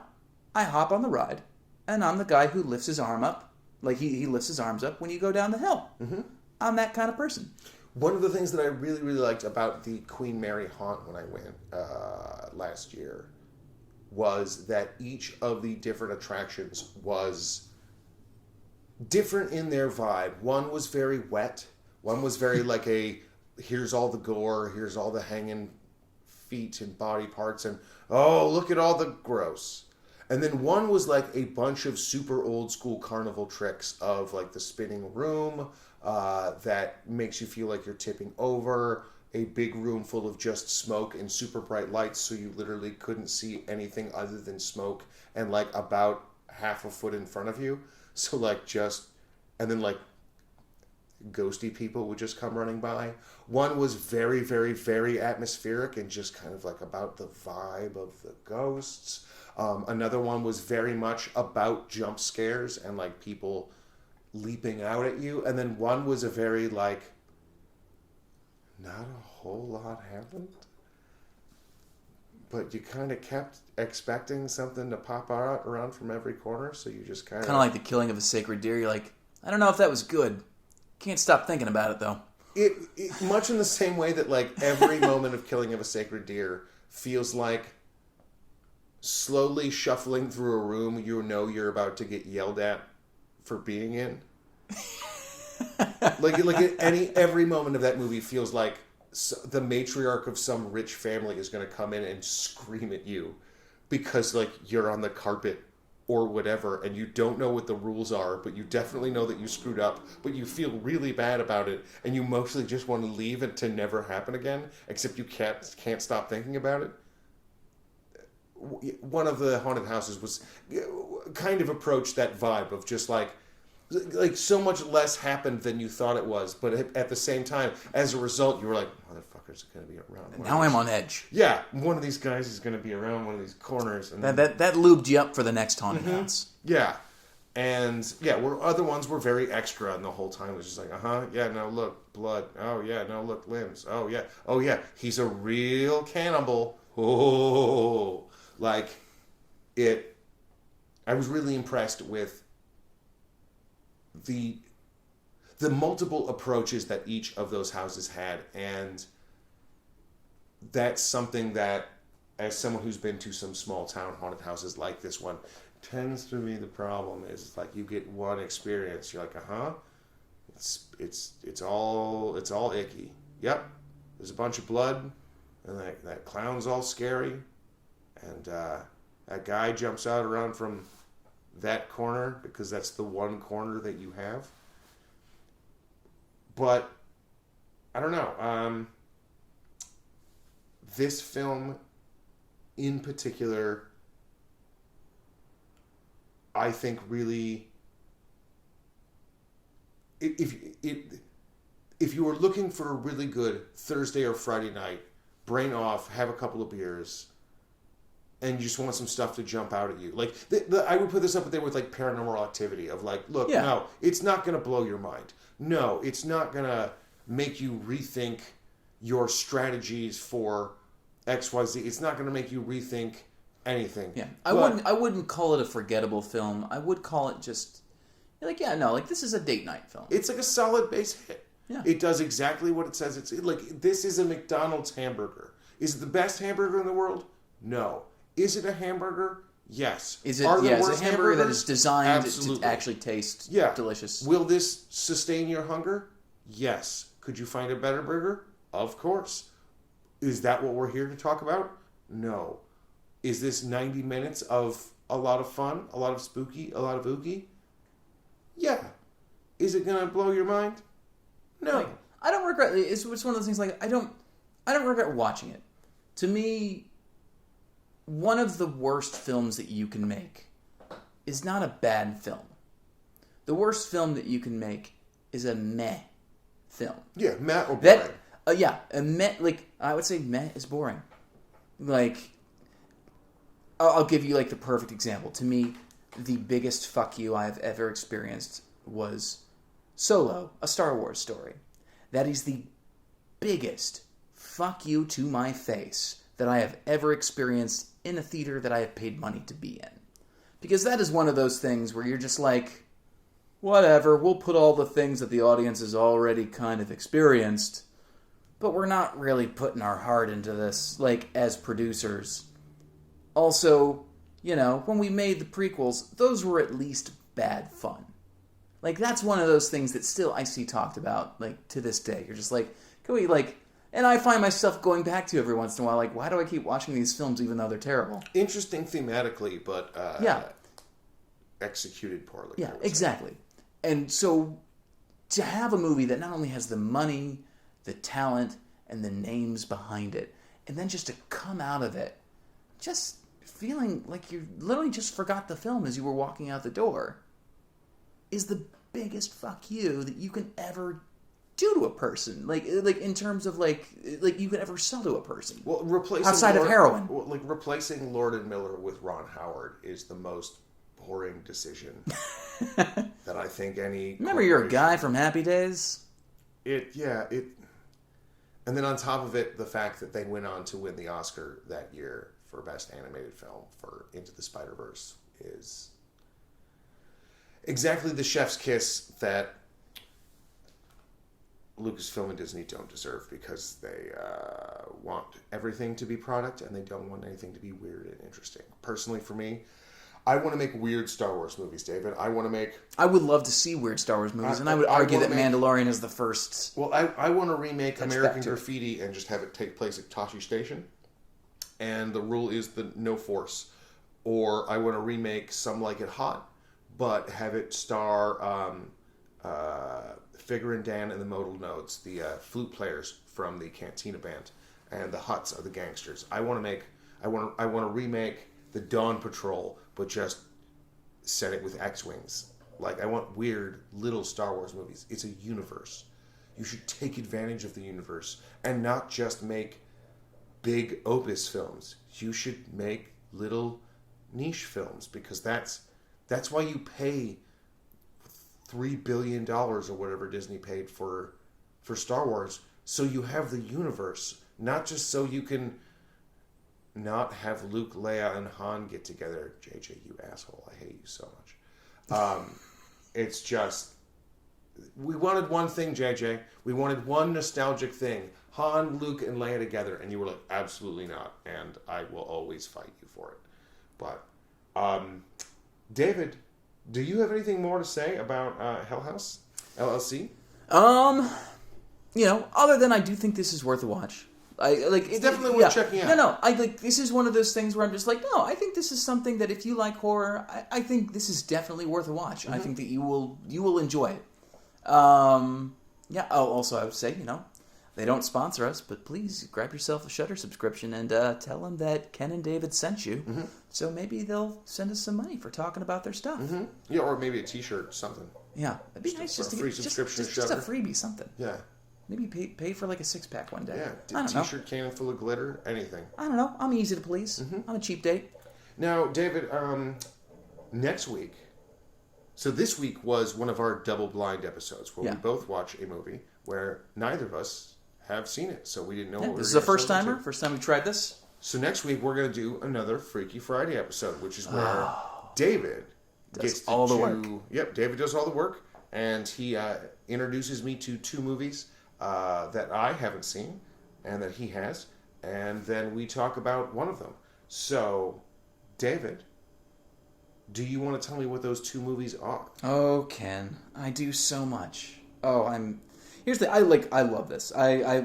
I hop on the ride, and I'm the guy who lifts his arm up, he lifts his arms up when you go down the hill. Mm-hmm. I'm that kind of person. One of the things that I really, really liked about the Queen Mary haunt when I went last year was that each of the different attractions was different in their vibe. One was very wet. One was very here's all the gore, here's all the hanging feet and body parts, and oh, look at all the gross. And then one was a bunch of super old school carnival tricks of the spinning room that makes you feel like you're tipping over, a big room full of just smoke and super bright lights so you literally couldn't see anything other than smoke and about half a foot in front of you. So and then ghosty people would just come running by. One was very, very, very atmospheric and just kind of about the vibe of the ghosts. Another one was very much about jump scares and people leaping out at you. And then one was a very not a whole lot happened, but you kind of kept expecting something to pop out around from every corner, so you just kind of like the killing of a sacred deer. You're I don't know if that was good. Can't stop thinking about it though. It much in the same way that every moment of killing of a sacred deer feels like slowly shuffling through a room you're about to get yelled at for being in. Every moment of that movie feels like the matriarch of some rich family is going to come in and scream at you because you're on the carpet or whatever, and you don't know what the rules are, but you definitely know that you screwed up, but you feel really bad about it, and you mostly just want to leave it to never happen again, except you can't stop thinking about it. One of the haunted houses was kind of approached that vibe of just so much less happened than you thought it was, but at the same time, as a result, you were motherfuckers are going to be around. Now I'm on edge. Yeah, one of these guys is going to be around one of these corners. And that lubed you up for the next haunted house. Yeah. And, other ones were very extra, and the whole time was just yeah, no, look, blood. Oh, yeah, no, look, limbs. Oh, yeah, he's a real cannibal. Oh, I was really impressed with the multiple approaches that each of those houses had, and that's something that, as someone who's been to some small town haunted houses like this one, tends to be the problem. Is you get one experience, you're it's all icky. Yep, there's a bunch of blood, and that clown's all scary, and that guy jumps out around from that corner because that's the one corner that you have. But I don't know. This film in particular, I think really, if you were looking for a really good Thursday or Friday night, brain off, have a couple of beers, and you just want some stuff to jump out at you. I would put this up there with Paranormal Activity of look, no, it's not going to blow your mind. No, it's not going to make you rethink your strategies for XYZ. It's not going to make you rethink anything. Yeah, I wouldn't call it a forgettable film. I would call it just this is a date night film. It's a solid base hit. Yeah. It does exactly what it says. It's this is a McDonald's hamburger. Is it the best hamburger in the world? No. Is it a hamburger? Yes. Is it? It's a hamburger that is designed to actually taste delicious. Will this sustain your hunger? Yes. Could you find a better burger? Of course. Is that what we're here to talk about? No. Is this 90 minutes of a lot of fun, a lot of spooky, a lot of ooky? Yeah. Is it gonna blow your mind? No. Like, I don't regret. It's one of those things. Like I don't regret watching it. To me, one of the worst films that you can make is not a bad film. The worst film that you can make is a meh film. Yeah, meh or boring. A meh. Like I would say, meh is boring. Like I'll give you like the perfect example. To me, the biggest fuck you I have ever experienced was Solo, a Star Wars story. That is the biggest fuck you to my face that I have ever experienced in a theater that I have paid money to be in. Because that is one of those things where you're just like, whatever, we'll put all the things that the audience has already kind of experienced, but we're not really putting our heart into this, like, as producers. Also, you know, when we made the prequels, those were at least bad fun. Like, that's one of those things that still I see talked about, like, to this day. You're just like, can we, like... And I find myself going back to every once in a while, like, why do I keep watching these films even though they're terrible? Interesting thematically, but executed poorly. Yeah, exactly. And so, to have a movie that not only has the money, the talent, and the names behind it, and then just to come out of it just feeling like you literally just forgot the film as you were walking out the door, is the biggest fuck you that you can ever do to a person, like in terms of like you could ever sell to a person. Well, replacing outside of heroin, replacing Lord and Miller with Ron Howard is the most boring decision that I think any. Remember, you're a guy from Happy Days. And then on top of it, the fact that they went on to win the Oscar that year for Best Animated Film for Into the Spider-Verse is exactly the chef's kiss that Lucasfilm and Disney don't deserve, because they want everything to be product and they don't want anything to be weird and interesting. Personally, for me, I want to make weird Star Wars movies, David. I would love to see weird Star Wars movies, and I would argue that Mandalorian is the first. Well, I want to remake American Graffiti and just have it take place at Tosche Station, and the rule is the no force. Or I want to remake Some Like It Hot, but have it star Figure and Dan and the Modal Nodes, the flute players from the Cantina Band, and the Hutts are the gangsters. I want to remake the Dawn Patrol, but just set it with X-Wings. Like, I want weird little Star Wars movies. It's a universe. You should take advantage of the universe and not just make big opus films. You should make little niche films, because that's why you pay $3 billion or whatever Disney paid for Star Wars, so you have the universe, not just so you can not have Luke, Leia, and Han get together. JJ, you asshole. I hate you so much. It's just, we wanted one thing, JJ. We wanted one nostalgic thing. Han, Luke, and Leia together. And you were like, absolutely not. And I will always fight you for it. But, David, do you have anything more to say about Hell House LLC? You know, other than I do think this is worth a watch. It's definitely worth checking out. No, this is one of those things where I'm just like, no, I think this is something that if you like horror, I think this is definitely worth a watch. Mm-hmm. I think that you will enjoy it. Also I would say, you know, they don't sponsor us, but please grab yourself a Shudder subscription and tell them that Ken and David sent you. Mm-hmm. So maybe they'll send us some money for talking about their stuff. Mm-hmm. Yeah, or maybe a T-shirt or something. Yeah, that'd be nice. Just a free subscription. Just a freebie, something. Yeah. Maybe pay for like a 6-pack one day. Yeah, I don't know. T-shirt cannon full of glitter, anything. I don't know. I'm easy to please. Mm-hmm. I'm a cheap date. Now, David, next week. So this week was one of our double blind episodes where we both watch a movie where neither of us have seen it, so we didn't know what we were. This is a first timer. First time we tried this. So next week we're going to do another Freaky Friday episode, which is where David gets all the work. Yep, David does all the work, and he introduces me to 2 movies that I haven't seen and that he has, and then we talk about one of them. So, David, do you want to tell me what those 2 movies are? Oh, Ken, I do so much. Oh, here's the I love this. I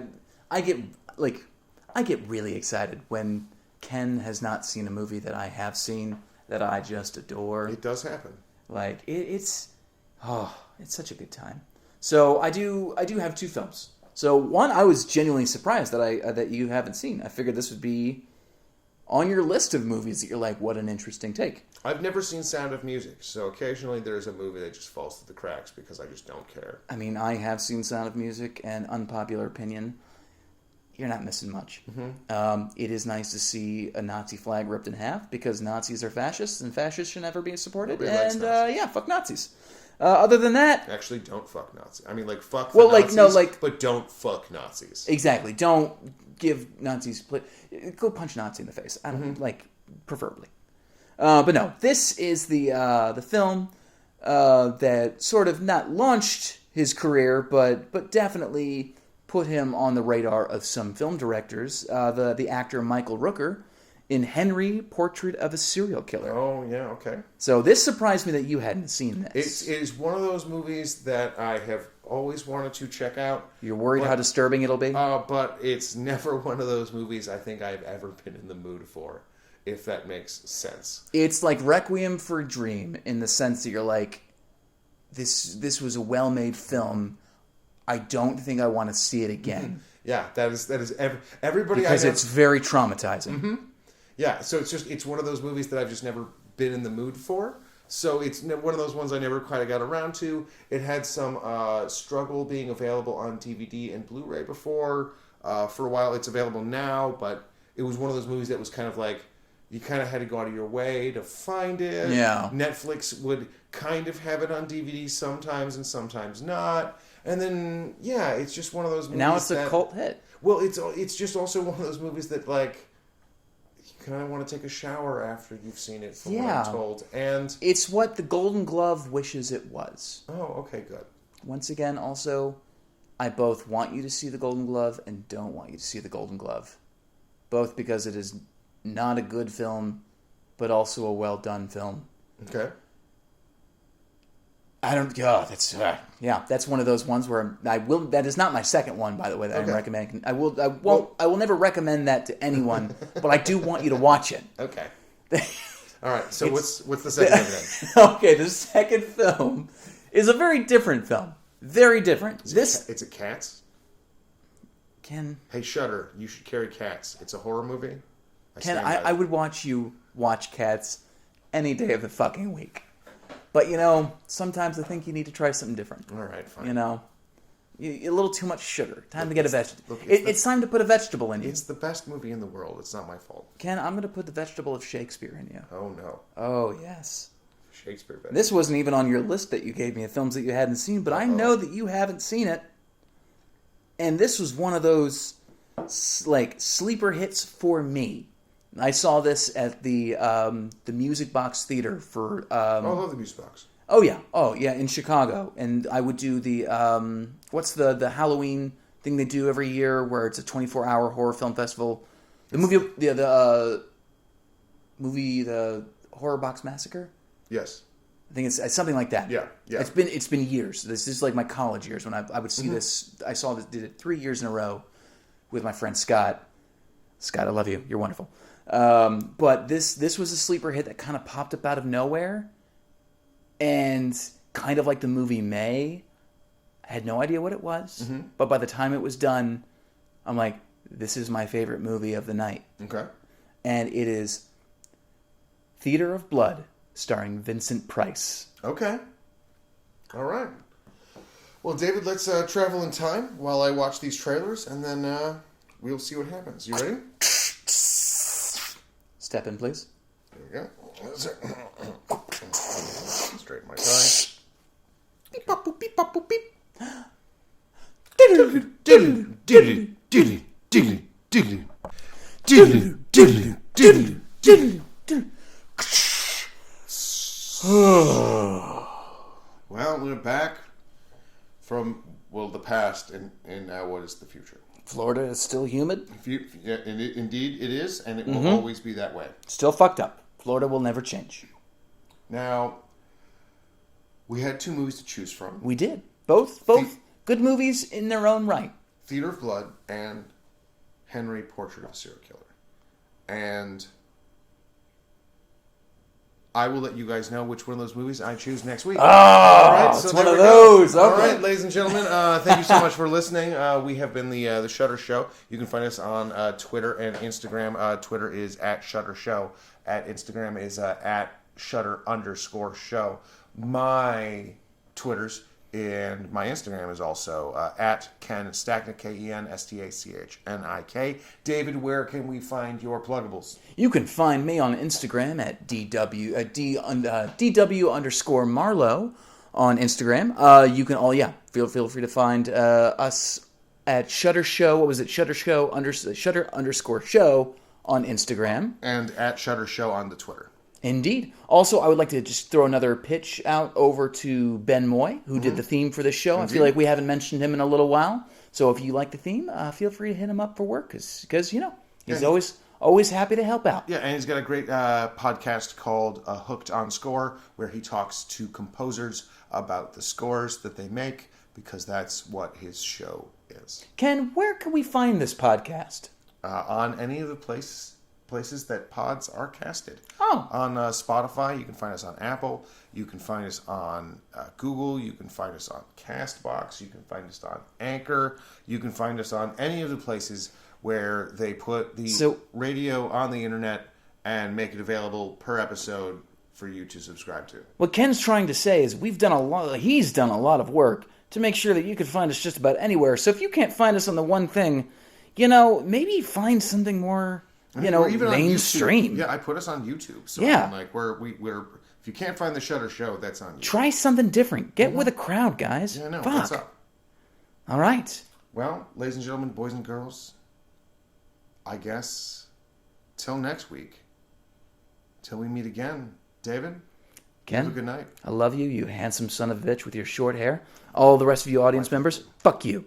I get really excited when Ken has not seen a movie that I have seen that I just adore. It does happen. Like it's such a good time. So I do have two films. So one, I was genuinely surprised that you haven't seen. I figured this would be on your list of movies that you're like, what an interesting take. I've never seen Sound of Music, so occasionally there's a movie that just falls through the cracks because I just don't care. I mean, I have seen Sound of Music, and unpopular opinion, you're not missing much. Mm-hmm. It is nice to see a Nazi flag ripped in half because Nazis are fascists, and fascists should never be supported. Nobody likes And Nazis. fuck Nazis. Other than that, Actually, don't fuck Nazis. I mean, like, fuck the well, like Nazis, no, like but don't fuck Nazis. exactly. Don't give Nazis. Go punch a Nazi in the face. I don't like, preferably. But no, this is the film that sort of not launched his career, but definitely put him on the radar of some film directors. The actor Michael Rooker in Henry, Portrait of a Serial Killer. Oh, yeah, okay. So this surprised me that you hadn't seen this. It is one of those movies that I have always wanted to check out. You're worried how disturbing it'll be? But it's never one of those movies I think I've ever been in the mood for, if that makes sense. It's like Requiem for a Dream in the sense that you're like, this was a well-made film. I don't think I want to see it again. Yeah, that is everybody because I know, it's very traumatizing. Yeah, so it's one of those movies that I've just never been in the mood for. So it's one of those ones I never quite got around to. It had some struggle being available on DVD and Blu-ray before. For a while, it's available now, but it was one of those movies that was kind of like, you kind of had to go out of your way to find it. Yeah. Netflix would kind of have it on DVD sometimes and sometimes not. And then, yeah, it's just one of those movies Now it's a cult hit. Well, it's just also one of those movies that, like, you kind of want to take a shower after you've seen it, from what I'm told. And it's what the Golden Glove wishes it was. oh, okay, good. Once again, also, I both want you to see the Golden Glove and don't want you to see the Golden Glove. Both because it is not a good film, but also a well-done film. Okay. I don't. That's one of those ones where I will. That is not my second one, by the way, that I'm recommending. I will never recommend that to anyone, but I do want you to watch it. Okay. All right. So what's the second one then? Okay, the second film is a very different film. Very different. It's a Cats. Ken. Hey, Shudder, you should carry Cats. It's a horror movie. Ken, I would watch you watch Cats any day of the fucking week. But, sometimes I think you need to try something different. All right, fine. A little too much sugar. Time to get a vegetable. It's time to put a vegetable in you. It's the best movie in the world. It's not my fault. Ken, I'm going to put the vegetable of Shakespeare in you. Oh, no. Oh, yes. Shakespeare vegetable. This wasn't even on your list that you gave me of films that you hadn't seen, but I know that you haven't seen it. And this was one of those, like, sleeper hits for me. I saw this at the Music Box Theater for... I love the Music Box. Oh, yeah, in Chicago. And I would do the... what's the Halloween thing they do every year where it's a 24-hour horror film festival? The movie, the Horror Box Massacre? Yes. I think it's something like that. Yeah. It's been years. This is like my college years when I would see this. I saw this, did it 3 years in a row with my friend Scott. Scott, I love you. You're wonderful. But this was a sleeper hit that kind of popped up out of nowhere, and kind of like the movie May, I had no idea what it was. But by the time it was done, I'm like, this is my favorite movie of the night. Okay. And it is Theater of Blood, starring Vincent Price. Okay. All right. Well, David, let's travel in time while I watch these trailers, and then we'll see what happens. You ready? Step in, please. There we go. Straighten my tie. Beep, bop, boop, beep, bop, boop, beep. Well, we're back from, the past, and now what is the future? Florida is still humid. Indeed it is, and it will always be that way. Still fucked up. Florida will never change. Now, we had 2 movies to choose from. We did. Both good movies in their own right. Theater of Blood and Henry: Portrait of a Serial Killer. And I will let you guys know which one of those movies I choose next week. Oh, all right, it's so one there of we go. those. All Okay. right, ladies and gentlemen, thank you so much for listening. We have been the Shutter Show. You can find us on Twitter and Instagram. Twitter is at Shutter Show. At Instagram is at Shutter_show. My Twitters and my Instagram is also at Ken Stachnik, KenStachnik. David, where can we find your pluggables? You can find me on Instagram at DW_Marlowe on Instagram. You can feel free to find us at Shutter Show. What was it? Shutter_show on Instagram. And at Shutter Show on the Twitter. Indeed. Also, I would like to just throw another pitch out over to Ben Moy, who did the theme for this show. Indeed. I feel like we haven't mentioned him in a little while. So if you like the theme, feel free to hit him up for work because he's always happy to help out. Yeah, and he's got a great podcast called Hooked on Score, where he talks to composers about the scores that they make, because that's what his show is. Ken, where can we find this podcast? On any of the places that pods are casted. Oh. On Spotify, you can find us on Apple, you can find us on Google, you can find us on CastBox, you can find us on Anchor, you can find us on any of the places where they put the radio on the internet and make it available per episode for you to subscribe to. What Ken's trying to say is he's done a lot of work to make sure that you can find us just about anywhere. So if you can't find us on the one thing, maybe find something more... even mainstream. Yeah, I put us on YouTube. So yeah. We're if you can't find the Shutter Show, that's on you. Try something different. Get with a crowd, guys. Yeah, no, Fuck. what's up? All right. Well, ladies and gentlemen, boys and girls, I guess till next week. Till we meet again. David, Ken, have a good night. I love you, you handsome son of a bitch with your short hair. All the rest of you audience members, fuck you.